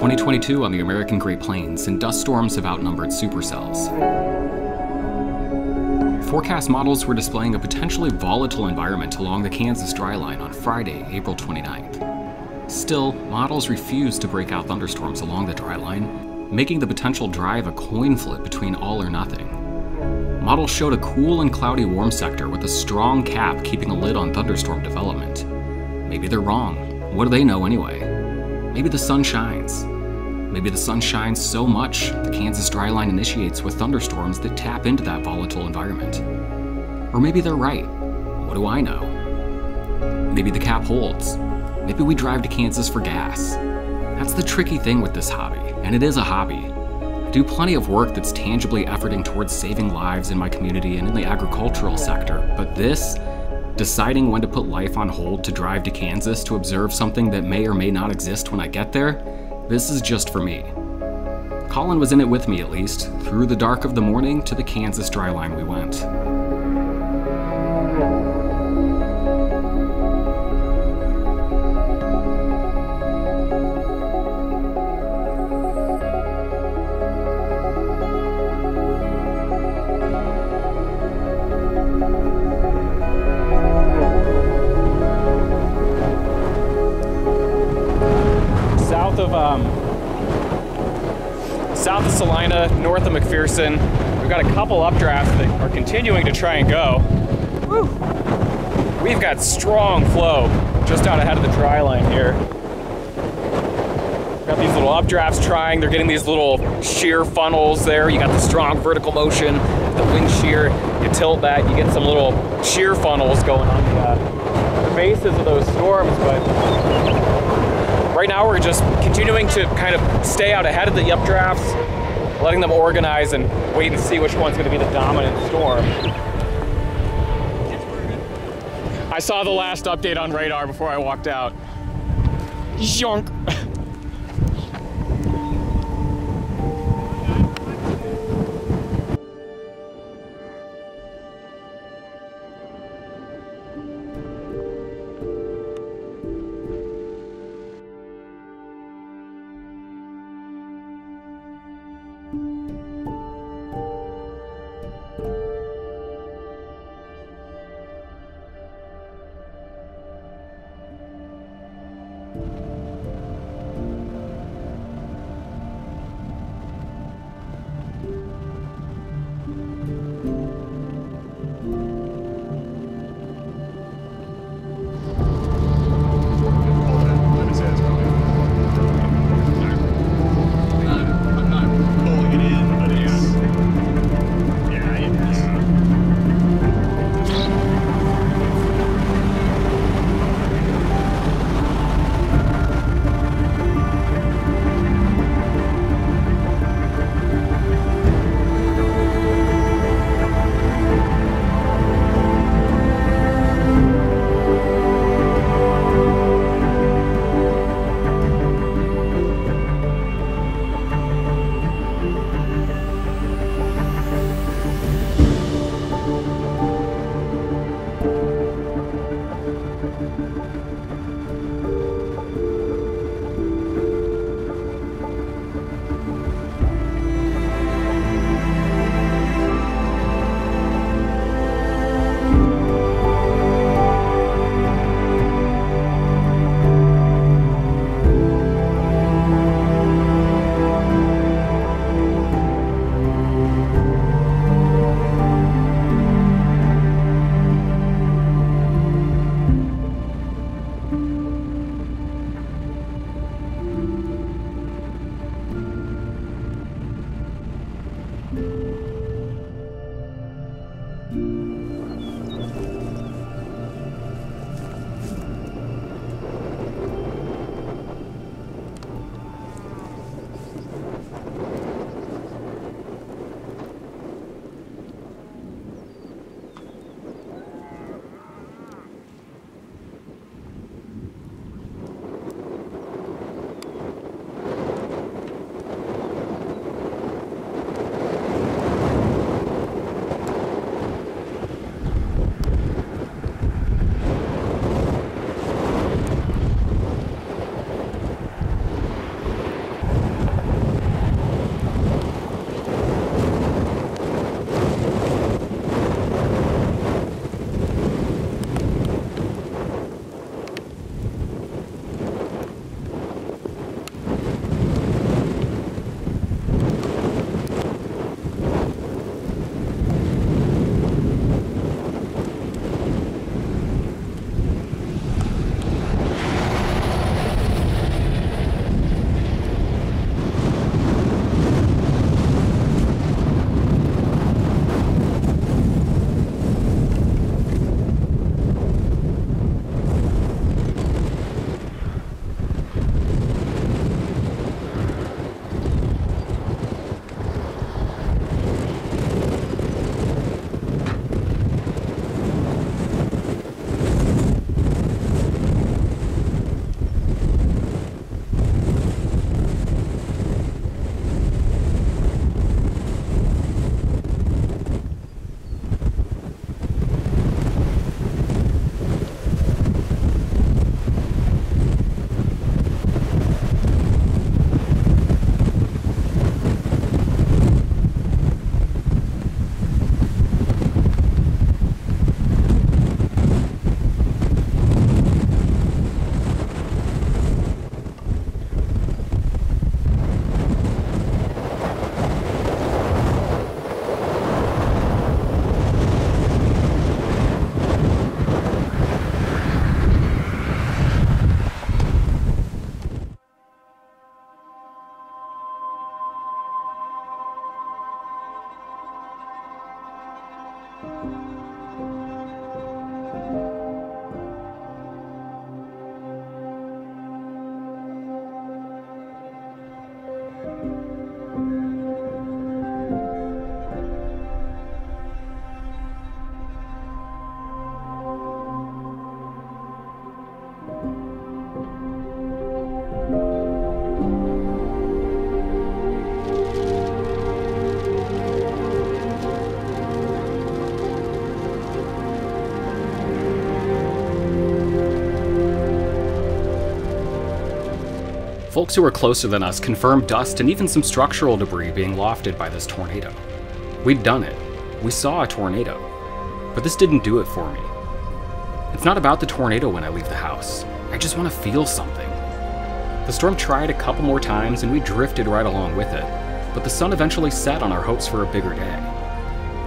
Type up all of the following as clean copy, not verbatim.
2022 on the American Great Plains, and dust storms have outnumbered supercells. Forecast models were displaying a potentially volatile environment along the Kansas dry line on Friday, April 29th. Still, models refused to break out thunderstorms along the dry line, making the potential drive a coin flip between all or nothing. Models showed a cool and cloudy warm sector with a strong cap keeping a lid on thunderstorm development. Maybe they're wrong. What do they know anyway? Maybe the sun shines. Maybe the sun shines so much the Kansas dry line initiates with thunderstorms that tap into that volatile environment. Or maybe they're right. What do I know? Maybe the cap holds. Maybe we drive to Kansas for gas. That's the tricky thing with this hobby, and it is a hobby. I do plenty of work that's tangibly efforting towards saving lives in my community and in the agricultural sector, but this, deciding when to put life on hold to drive to Kansas to observe something that may or may not exist when I get there, this is just for me. Colin was in it with me at least. Through the dark of the morning to the Kansas dry line we went. South of Salina, north of McPherson. We've got a couple updrafts that are continuing to try and go. Woo. We've got strong flow just out ahead of the dry line here. We've got these little updrafts trying. They're getting these little shear funnels there. You got the strong vertical motion, the wind shear. You tilt that, you get some little shear funnels going on the bases of those storms. But right now we're just continuing to kind of stay out ahead of the updrafts, letting them organize and wait and see which one's going to be the dominant storm. I saw the last update on radar before I walked out. Zonk. I'm not pulling it in, but Folks who were closer than us confirmed dust and even some structural debris being lofted by this tornado. We'd done it. We saw a tornado. But this didn't do it for me. It's not about the tornado when I leave the house. I just want to feel something. The storm tried a couple more times and we drifted right along with it, but the sun eventually set on our hopes for a bigger day.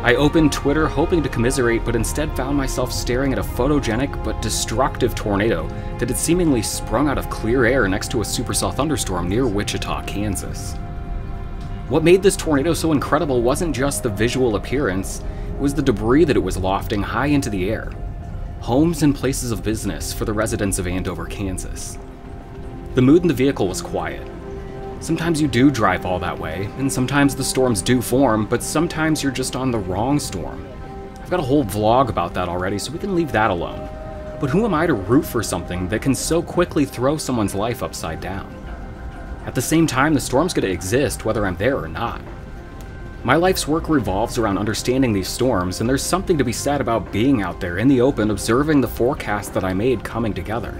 I opened Twitter hoping to commiserate, but instead found myself staring at a photogenic but destructive tornado that had seemingly sprung out of clear air next to a supercell thunderstorm near Wichita, Kansas. What made this tornado so incredible wasn't just the visual appearance, it was the debris that it was lofting high into the air. Homes and places of business for the residents of Andover, Kansas. The mood in the vehicle was quiet. Sometimes you do drive all that way, and sometimes the storms do form, but sometimes you're just on the wrong storm. I've got a whole vlog about that already, so we can leave that alone. But who am I to root for something that can so quickly throw someone's life upside down? At the same time, the storm's gonna exist whether I'm there or not. My life's work revolves around understanding these storms, and there's something to be said about being out there in the open observing the forecast that I made coming together.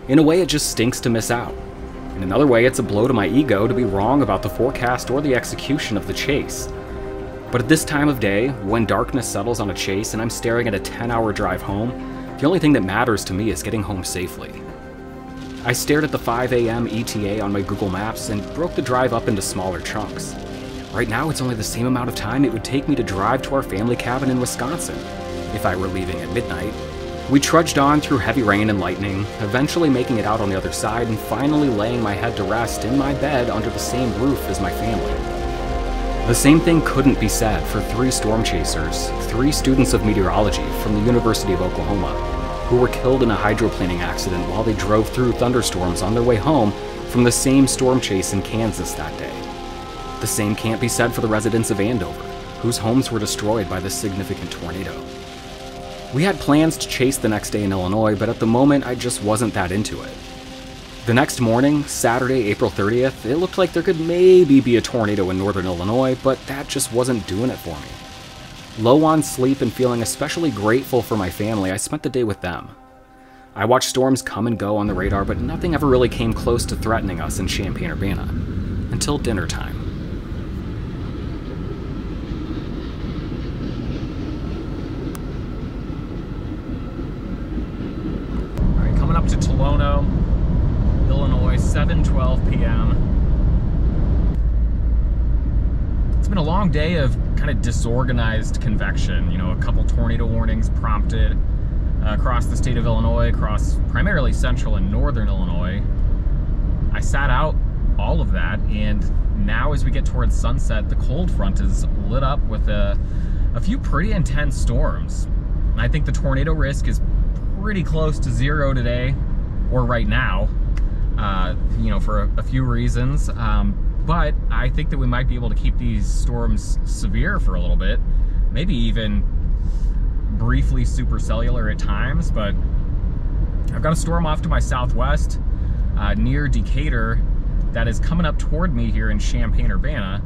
In a way, it just stinks to miss out. In another way, it's a blow to my ego to be wrong about the forecast or the execution of the chase. But at this time of day, when darkness settles on a chase and I'm staring at a 10-hour drive home, the only thing that matters to me is getting home safely. I stared at the 5 a.m. ETA on my Google Maps and broke the drive up into smaller chunks. Right now, it's only the same amount of time it would take me to drive to our family cabin in Wisconsin, if I were leaving at midnight. We trudged on through heavy rain and lightning, eventually making it out on the other side and finally laying my head to rest in my bed under the same roof as my family. The same thing couldn't be said for 3 storm chasers, 3 students of meteorology from the University of Oklahoma, who were killed in a hydroplaning accident while they drove through thunderstorms on their way home from the same storm chase in Kansas that day. The same can't be said for the residents of Andover, whose homes were destroyed by this significant tornado. We had plans to chase the next day in Illinois, but at the moment I just wasn't that into it. The next morning, Saturday, April 30th, it looked like there could maybe be a tornado in northern Illinois, but that just wasn't doing it for me. Low on sleep and feeling especially grateful for my family, I spent the day with them. I watched storms come and go on the radar, but nothing ever really came close to threatening us in Champaign-Urbana, until dinner time. Up to Tolono, Illinois, 7:12 p.m. It's been a long day of kind of disorganized convection. You know, a couple tornado warnings prompted across the state of Illinois, across primarily central and northern Illinois. I sat out all of that, and now as we get towards sunset, the cold front is lit up with a few pretty intense storms. And I think the tornado risk is pretty close to 0 today, or right now, you know, for a few reasons. But I think that we might be able to keep these storms severe for a little bit, maybe even briefly supercellular at times. But I've got a storm off to my southwest near Decatur that is coming up toward me here in Champaign-Urbana.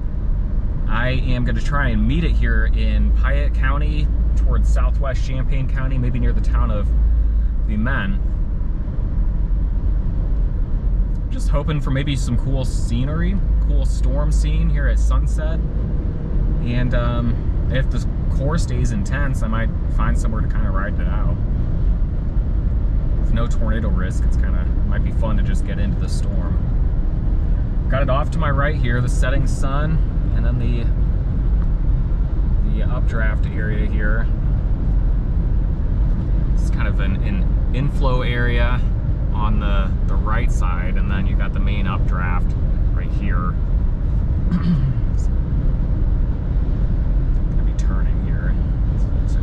I am going to try and meet it here in Piatt County towards southwest Champaign County, maybe near the town of Men. Just hoping for maybe some cool scenery, cool storm scene here at sunset. And if the core stays intense, I might find somewhere to kind of ride it out. With no tornado risk, it's might be fun to just get into the storm. Got it off to my right here, the setting sun, and then the updraft area here. It's kind of an inflow area on the right side, and then you got the main updraft right here. Gonna be turning here. These folks are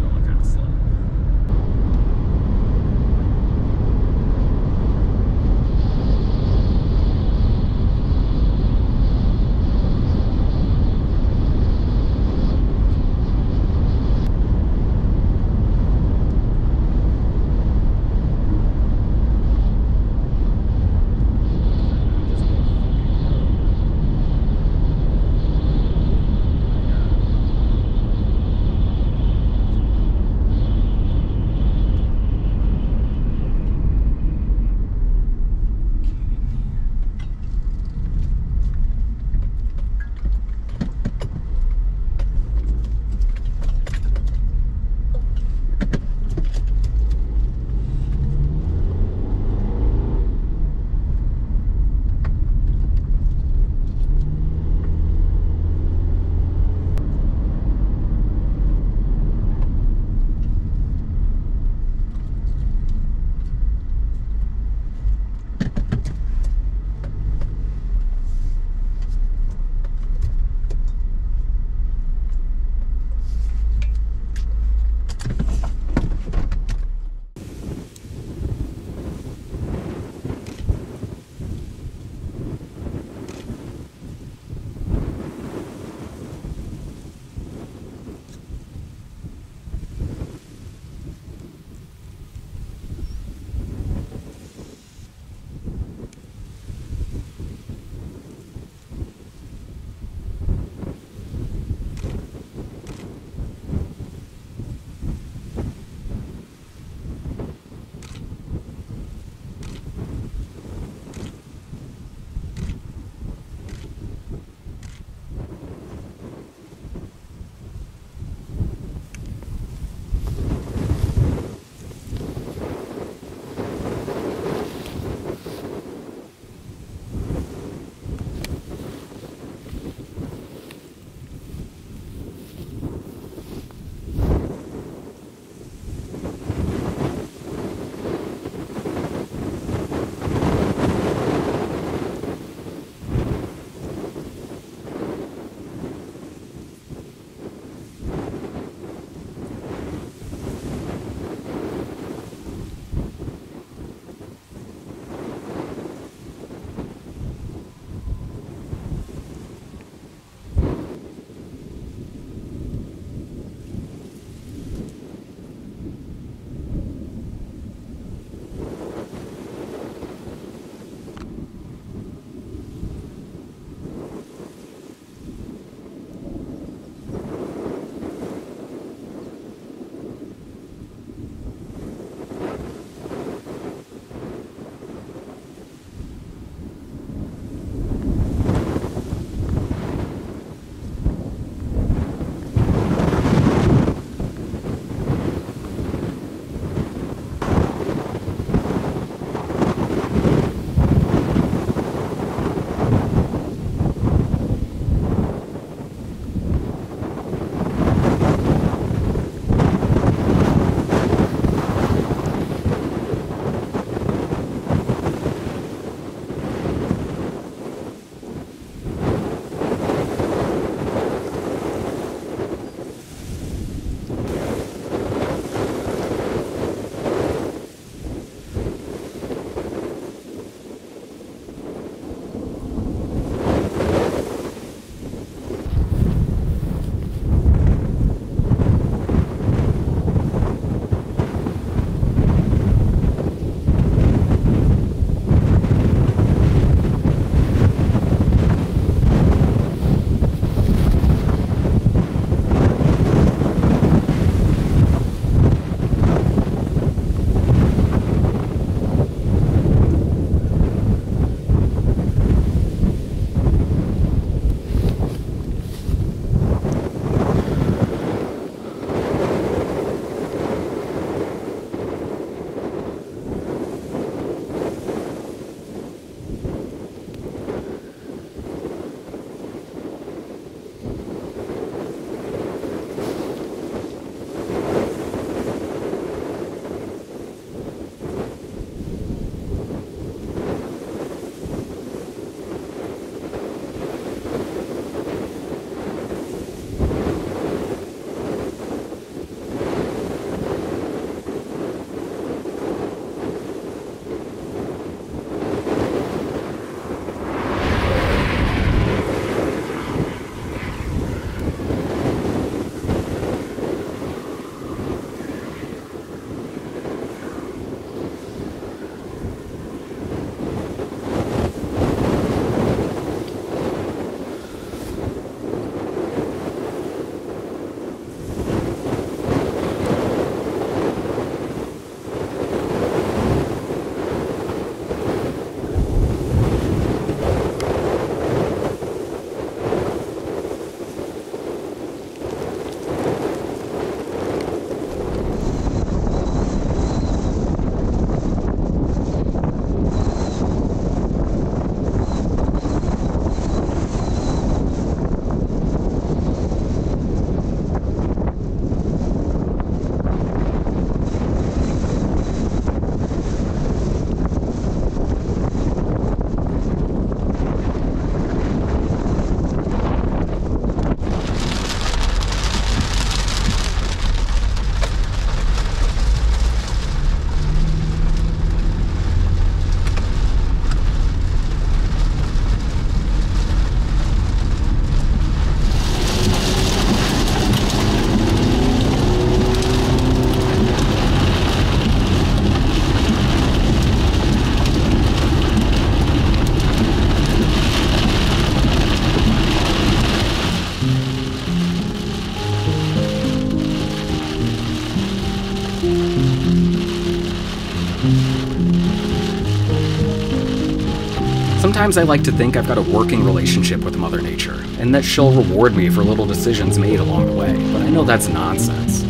Sometimes I like to think I've got a working relationship with Mother Nature, and that she'll reward me for little decisions made along the way, but I know that's nonsense.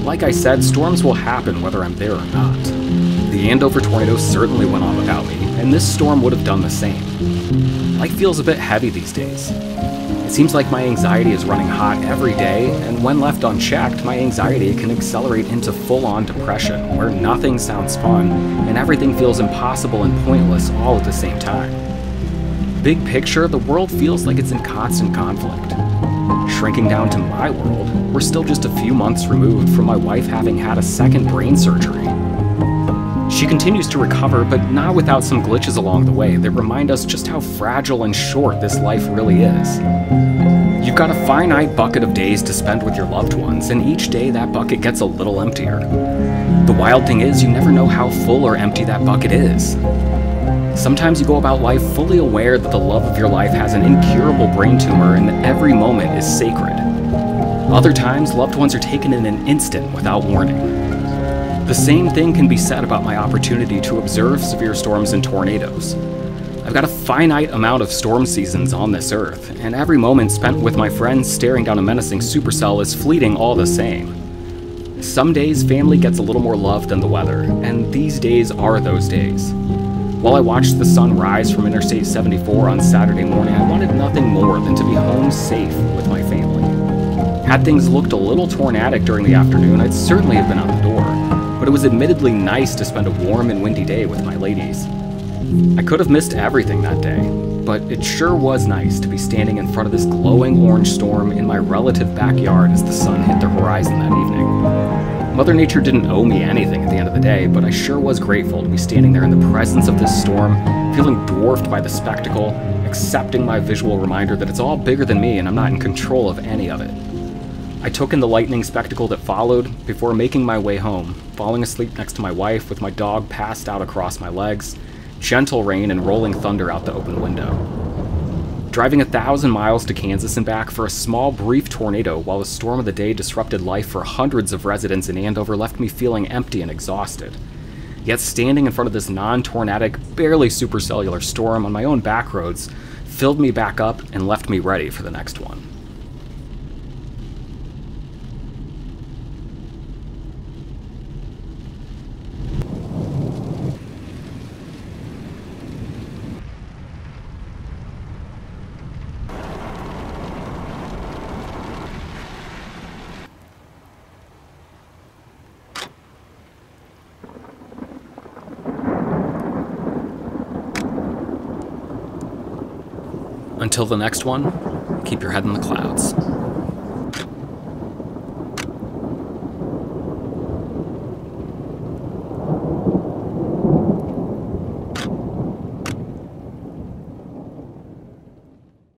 Like I said, storms will happen whether I'm there or not. The Andover tornado certainly went on without me, and this storm would have done the same. Life feels a bit heavy these days. It seems like my anxiety is running hot every day, and when left unchecked, my anxiety can accelerate into full-on depression, where nothing sounds fun, and everything feels impossible and pointless all at the same time. Big picture, the world feels like it's in constant conflict. Shrinking down to my world, we're still just a few months removed from my wife having had a second brain surgery. She continues to recover, but not without some glitches along the way that remind us just how fragile and short this life really is. You've got a finite bucket of days to spend with your loved ones, and each day that bucket gets a little emptier. The wild thing is, you never know how full or empty that bucket is. Sometimes you go about life fully aware that the love of your life has an incurable brain tumor and that every moment is sacred. Other times, loved ones are taken in an instant without warning. The same thing can be said about my opportunity to observe severe storms and tornadoes. I've got a finite amount of storm seasons on this earth, and every moment spent with my friends staring down a menacing supercell is fleeting all the same. Some days, family gets a little more love than the weather, and these days are those days. While I watched the sun rise from Interstate 74 on Saturday morning, I wanted nothing more than to be home safe with my family. Had things looked a little tornadic during the afternoon, I'd certainly have been out the door. But it was admittedly nice to spend a warm and windy day with my ladies. I could have missed everything that day, but it sure was nice to be standing in front of this glowing orange storm in my relative backyard as the sun hit the horizon that evening. Mother Nature didn't owe me anything at the end of the day, but I sure was grateful to be standing there in the presence of this storm, feeling dwarfed by the spectacle, accepting my visual reminder that it's all bigger than me and I'm not in control of any of it. I took in the lightning spectacle that followed before making my way home, falling asleep next to my wife with my dog passed out across my legs, gentle rain and rolling thunder out the open window. Driving 1,000 miles to Kansas and back for a small, brief tornado while the storm of the day disrupted life for hundreds of residents in Andover left me feeling empty and exhausted. Yet standing in front of this non-tornadic, barely supercellular storm on my own back roads filled me back up and left me ready for the next one. Until the next one, keep your head in the clouds.